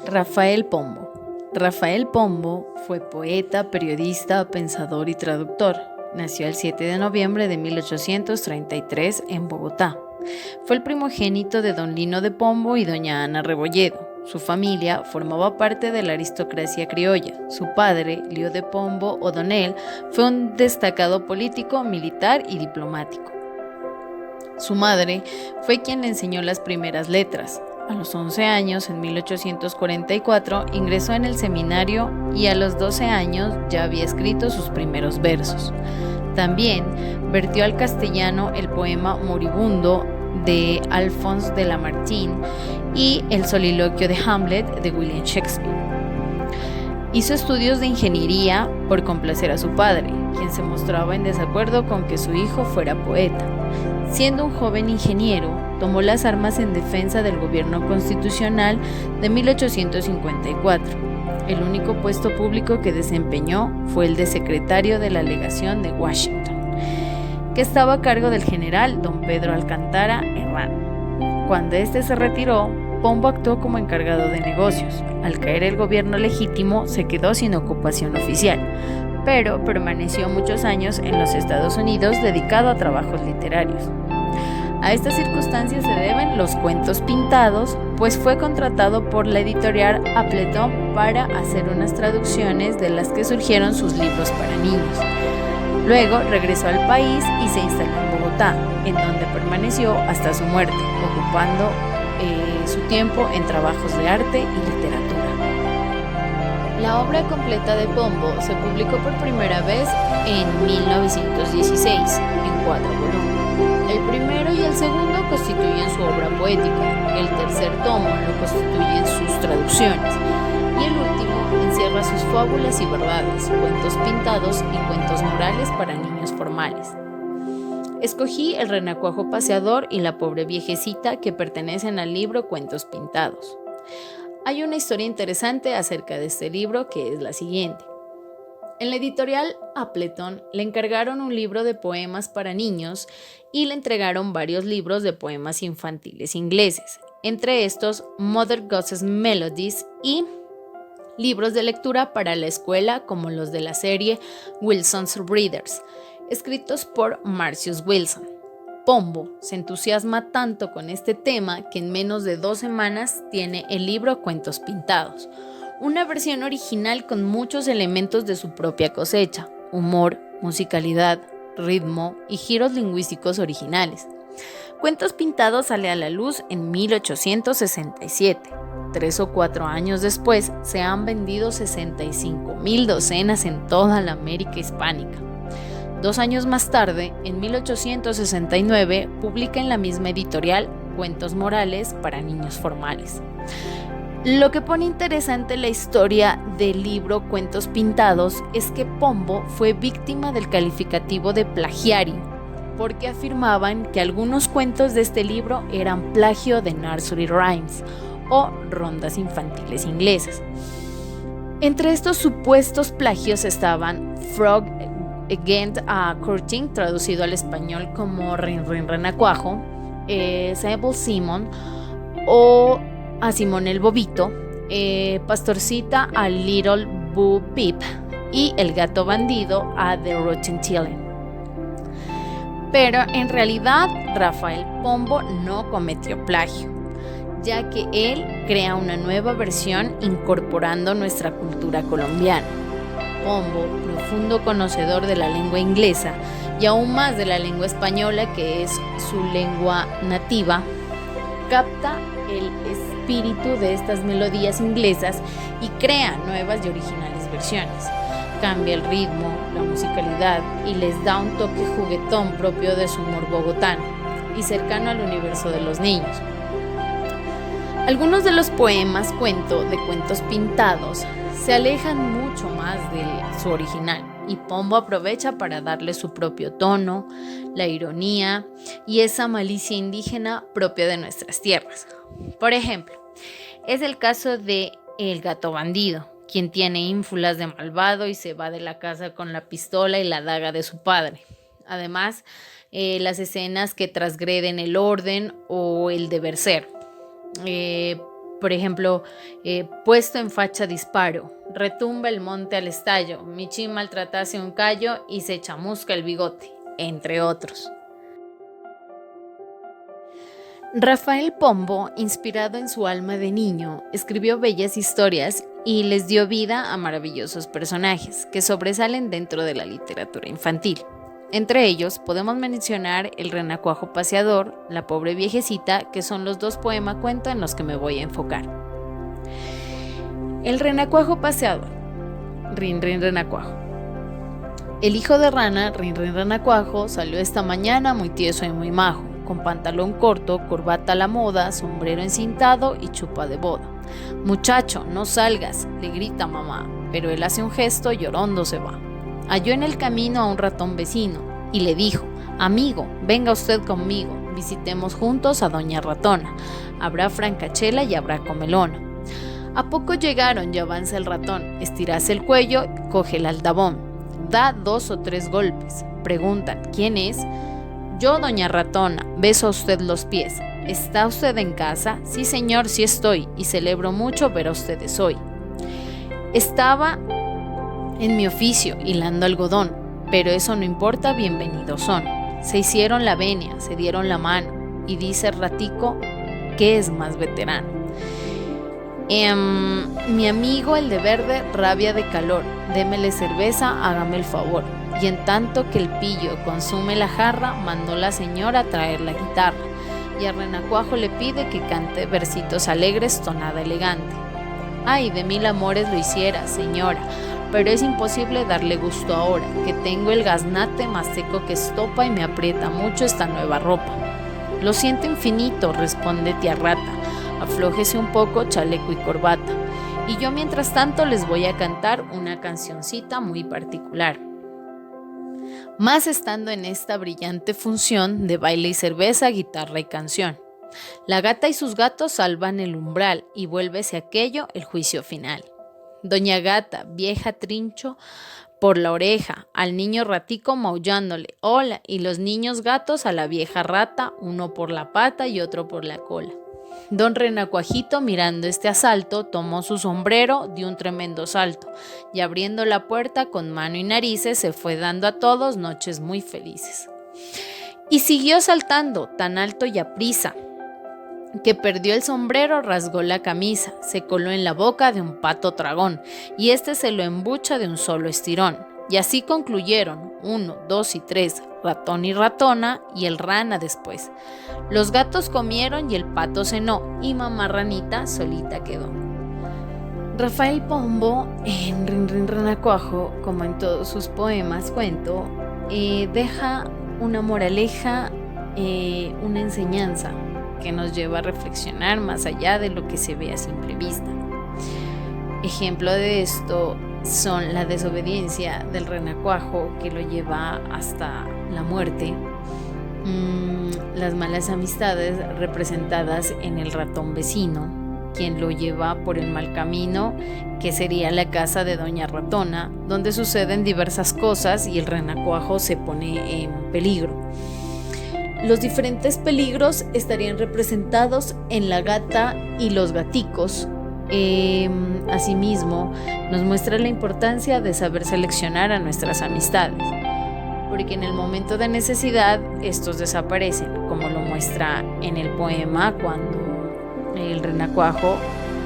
Rafael Pombo. Rafael Pombo fue poeta, periodista, pensador y traductor. Nació el 7 de noviembre de 1833 en Bogotá. Fue el primogénito de don Lino de Pombo y doña Ana Rebolledo. Su familia formaba parte de la aristocracia criolla. Su padre, Lío de Pombo O'Donnell, fue un destacado político, militar y diplomático. Su madre fue quien le enseñó las primeras letras. A los 11 años, en 1844, ingresó en el seminario y a los 12 años ya había escrito sus primeros versos. También vertió al castellano el poema Moribundo de Alphonse de Lamartine y el soliloquio de Hamlet de William Shakespeare. Hizo estudios de ingeniería por complacer a su padre, quien se mostraba en desacuerdo con que su hijo fuera poeta. Siendo un joven ingeniero, tomó las armas en defensa del gobierno constitucional de 1854. El único puesto público que desempeñó fue el de secretario de la legación de Washington, que estaba a cargo del general don Pedro Alcántara Herrán. Cuando éste se retiró, Pombo actuó como encargado de negocios. Al caer el gobierno legítimo, se quedó sin ocupación oficial, pero permaneció muchos años en los Estados Unidos dedicado a trabajos literarios. A estas circunstancias se deben los cuentos pintados, pues fue contratado por la editorial Appleton para hacer unas traducciones de las que surgieron sus libros para niños. Luego regresó al país y se instaló en Bogotá, en donde permaneció hasta su muerte, ocupando su tiempo en trabajos de arte y literatura. La obra completa de Pombo se publicó por primera vez en 1916, en 4 volúmenes. El primero y el segundo constituyen su obra poética, el tercer tomo lo constituyen sus traducciones, y el último encierra sus fábulas y verdades, cuentos pintados y cuentos morales para niños formales. Escogí El renacuajo paseador y La pobre viejecita, que pertenecen al libro Cuentos pintados. Hay una historia interesante acerca de este libro, que es la siguiente. En la editorial Appleton le encargaron un libro de poemas para niños y le entregaron varios libros de poemas infantiles ingleses, entre estos Mother Gooses Melodies y libros de lectura para la escuela como los de la serie Wilson's Readers, escritos por Marcius Wilson. Pombo se entusiasma tanto con este tema que en menos de 2 semanas tiene el libro Cuentos Pintados, una versión original con muchos elementos de su propia cosecha, humor, musicalidad, ritmo y giros lingüísticos originales. Cuentos Pintados sale a la luz en 1867. 3 o 4 años después se han vendido 65,000 docenas en toda la América hispánica. 2 años más tarde, en 1869, publica en la misma editorial Cuentos morales para niños formales. Lo que pone interesante la historia del libro Cuentos Pintados es que Pombo fue víctima del calificativo de plagiario, porque afirmaban que algunos cuentos de este libro eran plagio de nursery rhymes o rondas infantiles inglesas. Entre estos supuestos plagios estaban Frog Against a Courting, traducido al español como Rin Rin Renacuajo, Sable Simon o a Simón el Bobito, Pastorcita a Little Bo Peep y El gato bandido a The Rotten. Pero en realidad Rafael Pombo no cometió plagio, ya que él crea una nueva versión incorporando nuestra cultura colombiana. Pombo, profundo conocedor de la lengua inglesa y aún más de la lengua española, que es su lengua nativa, capta el espíritu de estas melodías inglesas y crea nuevas y originales versiones. Cambia el ritmo, la musicalidad y les da un toque juguetón propio de su humor bogotano y cercano al universo de los niños. Algunos de los poemas de Cuentos Pintados se alejan mucho más de su original y Pombo aprovecha para darle su propio tono, la ironía y esa malicia indígena propia de nuestras tierras. Por ejemplo, es el caso de El gato bandido, quien tiene ínfulas de malvado y se va de la casa con la pistola y la daga de su padre. Además, las escenas que transgreden el orden o el deber ser. Por ejemplo, puesto en facha disparo, retumba el monte al estallo, Michi maltratase un callo y se chamusca el bigote, entre otros. Rafael Pombo, inspirado en su alma de niño, escribió bellas historias y les dio vida a maravillosos personajes que sobresalen dentro de la literatura infantil. Entre ellos podemos mencionar El renacuajo paseador, La pobre viejecita, que son los dos poema-cuento en los que me voy a enfocar. El renacuajo paseador. Rin rin renacuajo. El hijo de rana, Rin rin renacuajo, salió esta mañana muy tieso y muy majo, con pantalón corto, corbata a la moda, sombrero encintado y chupa de boda. Muchacho, no salgas, le grita mamá, pero él hace un gesto, llorondo se va. Halló en el camino a un ratón vecino y le dijo: amigo, venga usted conmigo, visitemos juntos a doña ratona, habrá francachela y habrá comelona. A poco llegaron y avanza el ratón, estirase el cuello, coge el aldabón, da 2 o 3 golpes, preguntan: ¿quién es? Yo, doña ratona, beso a usted los pies. ¿Está usted en casa? Sí, señor, sí estoy, y celebro mucho ver a ustedes hoy. Estaba en mi oficio, hilando algodón, pero eso no importa, bienvenidos son. Se hicieron la venia, se dieron la mano, y dice el ratico que es más veterano. Mi amigo el de verde rabia de calor, démele cerveza, hágame el favor. Y en tanto que el pillo consume la jarra, mandó la señora a traer la guitarra, y a renacuajo le pide que cante versitos alegres, tonada elegante. Ay, de 1000 amores lo hiciera, señora, pero es imposible darle gusto ahora, que tengo el gaznate más seco que estopa y me aprieta mucho esta nueva ropa. Lo siento infinito, responde tía rata, aflójese un poco chaleco y corbata, y yo mientras tanto les voy a cantar una cancioncita muy particular. Más estando en esta brillante función de baile y cerveza, guitarra y canción. La gata y sus gatos salvan el umbral y vuélvese aquello el juicio final. Doña Gata, vieja trincho por la oreja, al niño ratico maullándole, hola, y los niños gatos a la vieja rata, uno por la pata y otro por la cola. Don Renacuajito, mirando este asalto, tomó su sombrero, dio un tremendo salto, y abriendo la puerta con mano y narices, se fue dando a todos noches muy felices. Y siguió saltando, tan alto y aprisa, que perdió el sombrero, rasgó la camisa, se coló en la boca de un pato tragón, y este se lo embucha de un solo estirón. Y así concluyeron, 1, 2 y 3, ratón y ratona, y el rana después. Los gatos comieron y el pato cenó, y mamá ranita solita quedó. Rafael Pombo, en Rin Rin Renacuajo, como en todos sus poemas, cuento, deja una moraleja, una enseñanza que nos lleva a reflexionar más allá de lo que se ve a simple vista. Ejemplo de esto son la desobediencia del renacuajo, que lo lleva hasta la muerte, las malas amistades representadas en el ratón vecino, quien lo lleva por el mal camino, que sería la casa de doña ratona, donde suceden diversas cosas y el renacuajo se pone en peligro. Los diferentes peligros estarían representados en la gata y los gaticos. Asimismo, nos muestra la importancia de saber seleccionar a nuestras amistades, porque en el momento de necesidad estos desaparecen, como lo muestra en el poema cuando el renacuajo,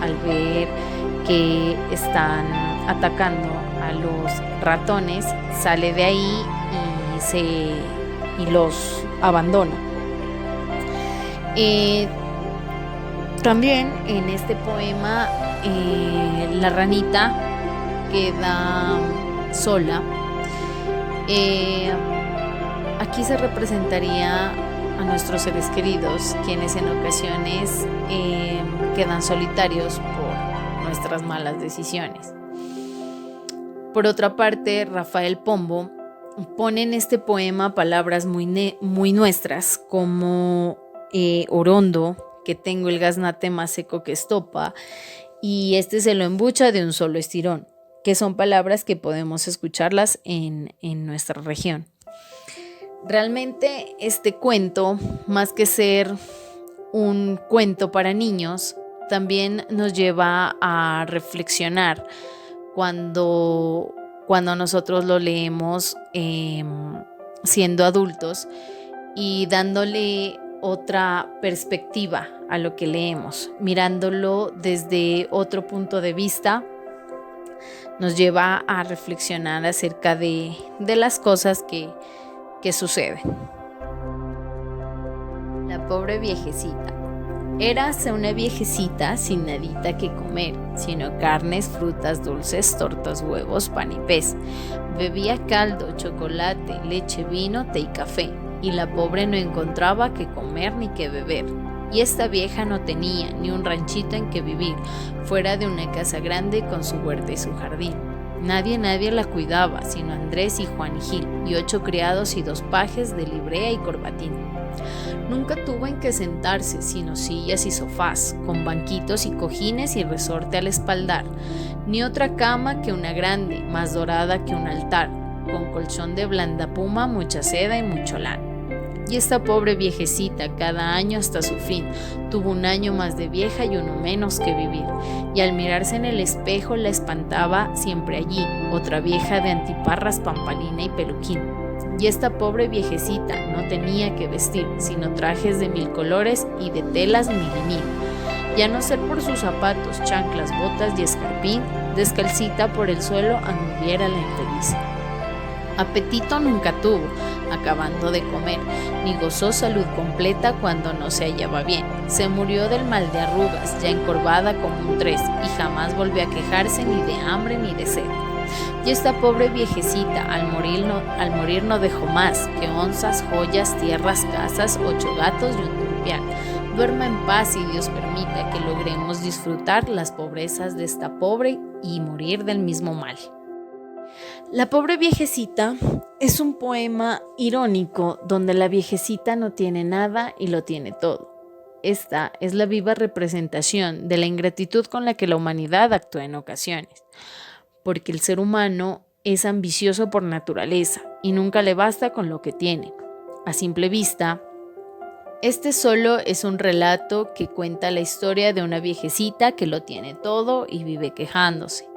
al ver que están atacando a los ratones, sale de ahí y los abandona. También en este poema la ranita queda sola. Aquí se representaría a nuestros seres queridos, quienes en ocasiones quedan solitarios por nuestras malas decisiones. Por otra parte, Rafael Pombo pone en este poema palabras muy nuestras, como orondo, que tengo el gaznate más seco que estopa, y este se lo embucha de un solo estirón, que son palabras que podemos escucharlas en nuestra región. Realmente este cuento, más que ser un cuento para niños, también nos lleva a reflexionar cuando, cuando nosotros lo leemos siendo adultos y dándole otra perspectiva a lo que leemos, mirándolo desde otro punto de vista, nos lleva a reflexionar acerca de las cosas que suceden. La pobre viejecita. Érase una viejecita sin nadita que comer, sino carnes, frutas, dulces, tortas, huevos, pan y pez. Bebía caldo, chocolate, leche, vino, té y café, y la pobre no encontraba qué comer ni qué beber. Y esta vieja no tenía ni un ranchito en que vivir, fuera de una casa grande con su huerta y su jardín. Nadie la cuidaba, sino Andrés y Juan y Gil, y 8 criados y 2 pajes de librea y corbatín. Nunca tuvo en qué sentarse, sino sillas y sofás, con banquitos y cojines y resorte al espaldar, ni otra cama que una grande, más dorada que un altar, con colchón de blanda puma, mucha seda y mucho lana. Y esta pobre viejecita, cada año hasta su fin, tuvo un año más de vieja y uno menos que vivir, y al mirarse en el espejo la espantaba siempre allí, otra vieja de antiparras, pampalina y peluquín. Y esta pobre viejecita no tenía que vestir, sino trajes de 1000 colores y de telas mil y mil. Y a no ser por sus zapatos, chanclas, botas y escarpín, descalcita por el suelo anduviera la infeliz. Apetito nunca tuvo, acabando de comer, ni gozó salud completa cuando no se hallaba bien. Se murió del mal de arrugas, ya encorvada como un 3, y jamás volvió a quejarse ni de hambre ni de sed. Y esta pobre viejecita al morir no dejó más que onzas, joyas, tierras, casas, 8 gatos y un turpial. Duerma en paz y Dios permita que logremos disfrutar las pobrezas de esta pobre y morir del mismo mal. La pobre viejecita es un poema irónico donde la viejecita no tiene nada y lo tiene todo. Esta es la viva representación de la ingratitud con la que la humanidad actúa en ocasiones, porque el ser humano es ambicioso por naturaleza y nunca le basta con lo que tiene. A simple vista, este solo es un relato que cuenta la historia de una viejecita que lo tiene todo y vive quejándose.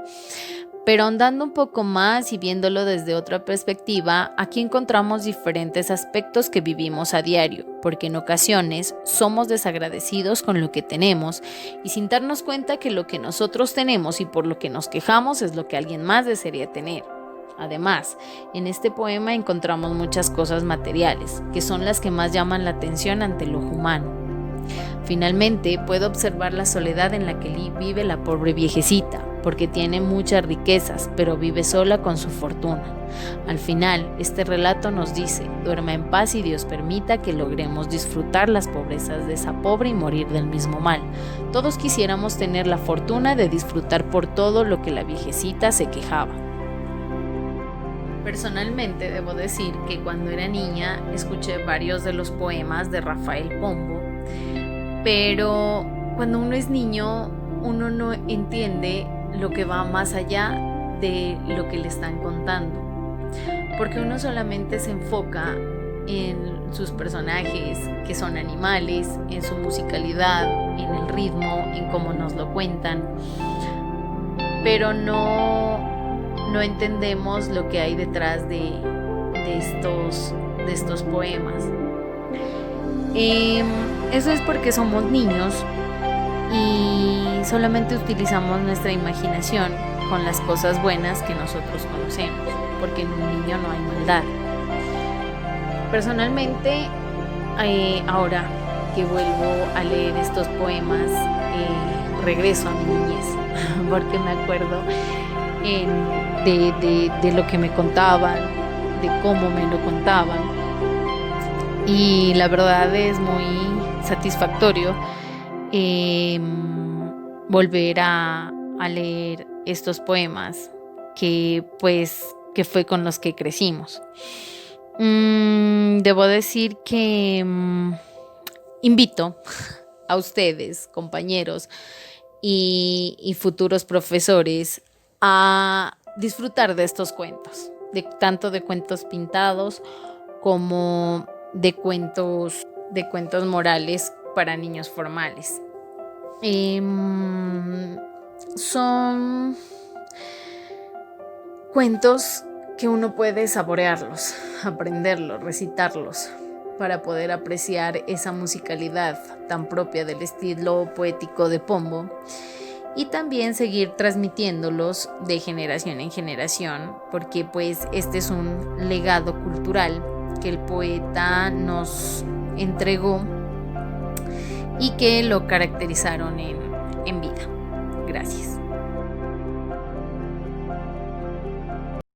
Pero ahondando un poco más y viéndolo desde otra perspectiva, aquí encontramos diferentes aspectos que vivimos a diario, porque en ocasiones somos desagradecidos con lo que tenemos y sin darnos cuenta que lo que nosotros tenemos y por lo que nos quejamos es lo que alguien más desearía tener. Además, en este poema encontramos muchas cosas materiales, que son las que más llaman la atención ante el ojo humano. Finalmente, puedo observar la soledad en la que vive la pobre viejecita, porque tiene muchas riquezas, pero vive sola con su fortuna. Al final, este relato nos dice, duerma en paz y Dios permita que logremos disfrutar las pobrezas de esa pobre y morir del mismo mal. Todos quisiéramos tener la fortuna de disfrutar por todo lo que la viejecita se quejaba. Personalmente, debo decir que cuando era niña escuché varios de los poemas de Rafael Pombo, pero cuando uno es niño, uno no entiende lo que va más allá de lo que le están contando, porque uno solamente se enfoca en sus personajes, que son animales, en su musicalidad, en el ritmo, en cómo nos lo cuentan, pero no entendemos lo que hay detrás de estos poemas. Eso es porque somos niños y solamente utilizamos nuestra imaginación con las cosas buenas que nosotros conocemos, porque en un niño no hay maldad. Personalmente, ahora que vuelvo a leer estos poemas, regreso a mi niñez, porque me acuerdo de lo que me contaban, de cómo me lo contaban, y la verdad es muy satisfactorio volver a leer estos poemas que fue con los que crecimos. Debo decir que invito a ustedes, compañeros y futuros profesores, a disfrutar de estos cuentos, tanto de cuentos pintados como de cuentos morales para niños formales. Son cuentos que uno puede saborearlos, aprenderlos, recitarlos, para poder apreciar esa musicalidad tan propia del estilo poético de Pombo y también seguir transmitiéndolos de generación en generación, porque pues este es un legado cultural que el poeta nos entregó y que lo caracterizaron en vida. Gracias.